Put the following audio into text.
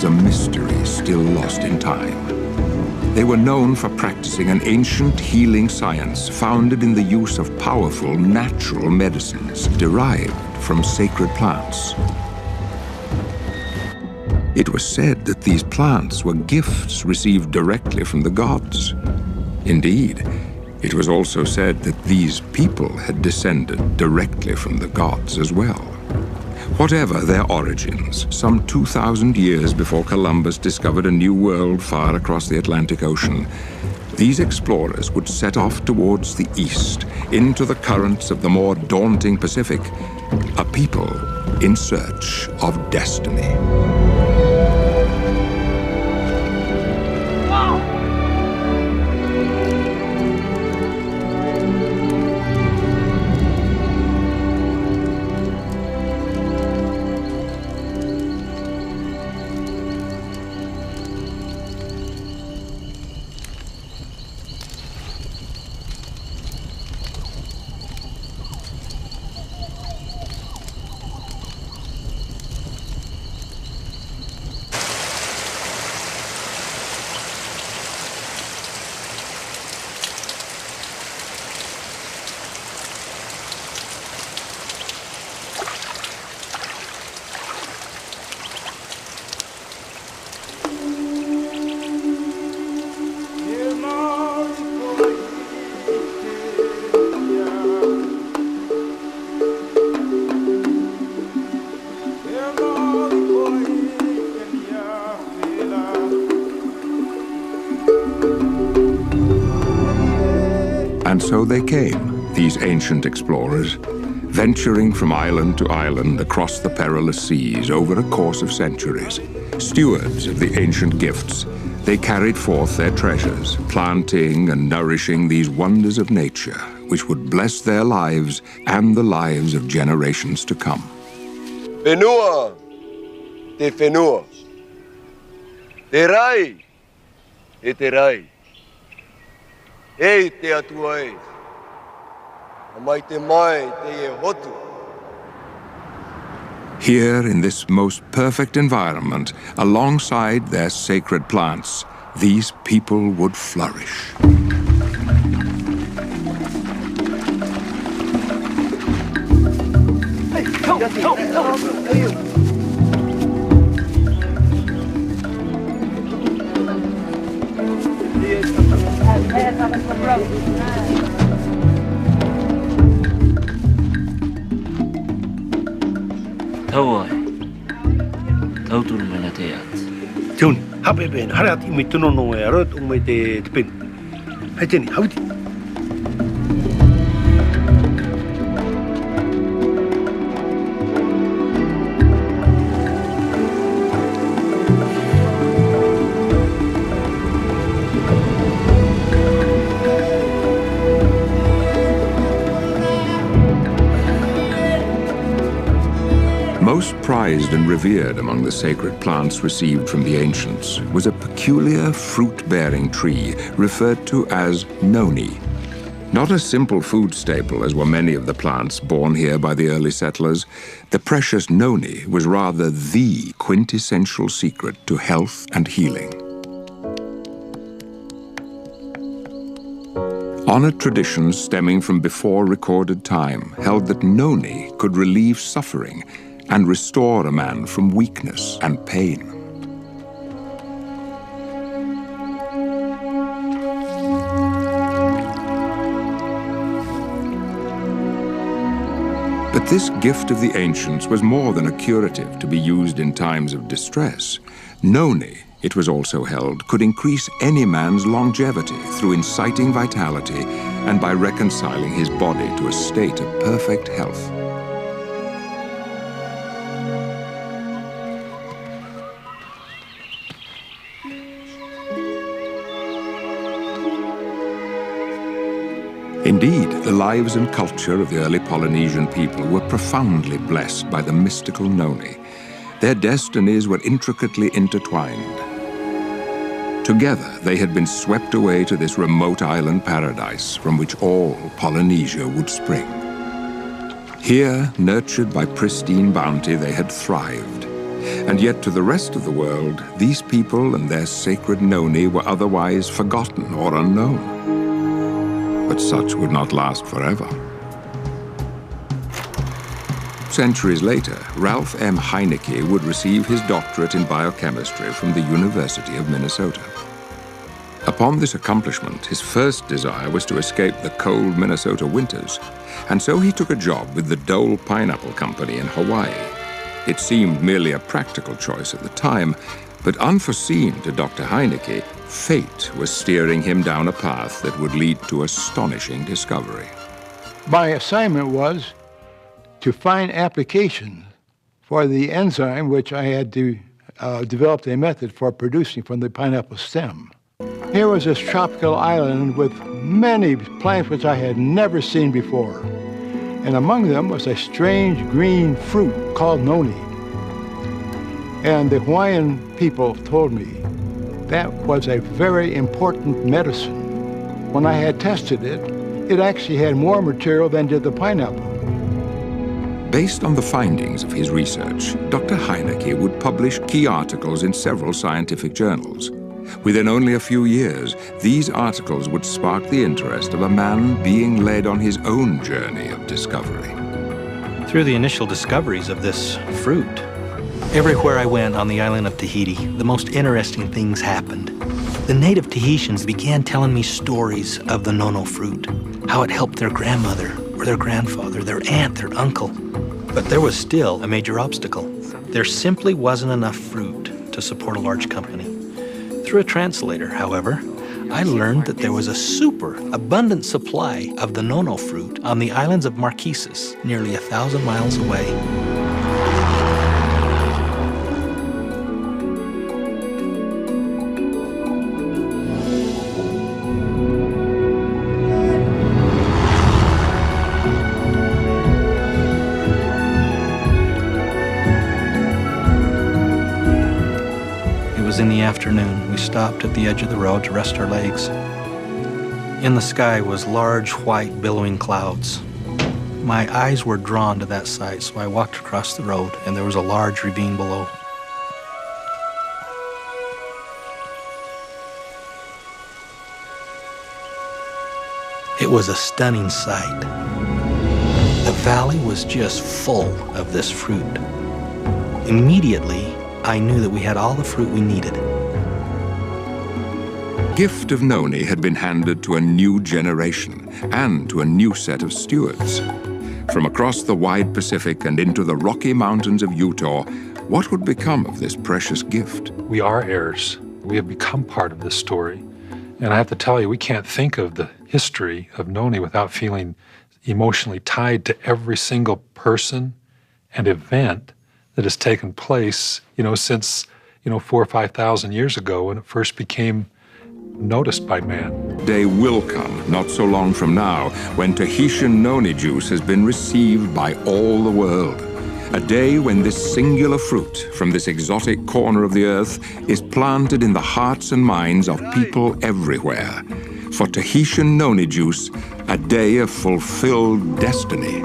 was a mystery still lost in time. They were known for practicing an ancient healing science founded in the use of powerful natural medicines derived from sacred plants. It was said that these plants were gifts received directly from the gods. Indeed, it was also said that these people had descended directly from the gods as well. Whatever their origins, some 2,000 years before Columbus discovered a new world far across the Atlantic Ocean, these explorers would set off towards the east, into the currents of the more daunting Pacific, a people in search of destiny. And so they came, these ancient explorers, venturing from island to island across the perilous seas over a course of centuries. Stewards of the ancient gifts, they carried forth their treasures, planting and nourishing these wonders of nature, which would bless their lives and the lives of generations to come. Fenua, te fenua, te rai, te rai. Ei te atua e, mai te mai te e hotu. Here, in this most perfect environment, alongside their sacred plants, these people would flourish. Hey, come. Tauai, tautul menateat. Tun, habe ben, harat imituno no erot umete tpin. Hateni, hauti. Most prized and revered among the sacred plants received from the ancients was a peculiar fruit-bearing tree referred to as noni. Not a simple food staple, as were many of the plants born here by the early settlers, the precious noni was rather the quintessential secret to health and healing. Honored traditions stemming from before recorded time held that noni could relieve suffering and restore a man from weakness and pain. But this gift of the ancients was more than a curative to be used in times of distress. Noni, it was also held, could increase any man's longevity through inciting vitality and by reconciling his body to a state of perfect health. Indeed, the lives and culture of the early Polynesian people were profoundly blessed by the mystical noni. Their destinies were intricately intertwined. Together, they had been swept away to this remote island paradise from which all Polynesia would spring. Here, nurtured by pristine bounty, they had thrived. And yet to the rest of the world, these people and their sacred noni were otherwise forgotten or unknown. But such would not last forever. Centuries later, Ralph M. Heinecke would receive his doctorate in biochemistry from the University of Minnesota. Upon this accomplishment, his first desire was to escape the cold Minnesota winters, and so he took a job with the Dole Pineapple Company in Hawaii. It seemed merely a practical choice at the time, but unforeseen to Dr. Heinecke, fate was steering him down a path that would lead to astonishing discovery. My assignment was to find applications for the enzyme which I had to develop a method for producing from the pineapple stem. Here was this tropical island with many plants which I had never seen before. And among them was a strange green fruit called noni. And the Hawaiian people told me that was a very important medicine. When I had tested it, it actually had more material than did the pineapple. Based on the findings of his research, Dr. Heinecke would publish key articles in several scientific journals. Within only a few years, these articles would spark the interest of a man being led on his own journey of discovery. Through the initial discoveries of this fruit, everywhere I went on the island of Tahiti, the most interesting things happened. The native Tahitians began telling me stories of the nono fruit, how it helped their grandmother or their grandfather, their aunt, their uncle. But there was still a major obstacle. There simply wasn't enough fruit to support a large company. Through a translator, however, I learned that there was a super abundant supply of the nono fruit on the islands of Marquesas, nearly 1,000 miles away. In the afternoon, we stopped at the edge of the road to rest our legs. In the sky was large, white, billowing clouds. My eyes were drawn to that sight, so I walked across the road, and there was a large ravine below. It was a stunning sight. The valley was just full of this fruit. Immediately, I knew that we had all the fruit we needed. Gift of noni had been handed to a new generation and to a new set of stewards. From across the wide Pacific and into the Rocky Mountains of Utah, what would become of this precious gift? We are heirs. We have become part of this story. And I have to tell you, we can't think of the history of noni without feeling emotionally tied to every single person and event that has taken place, since, 4,000 or 5,000 years ago when it first became noticed by man. Day will come, not so long from now, when Tahitian noni juice has been received by all the world. A day when this singular fruit from this exotic corner of the earth is planted in the hearts and minds of people everywhere. For Tahitian noni juice, a day of fulfilled destiny.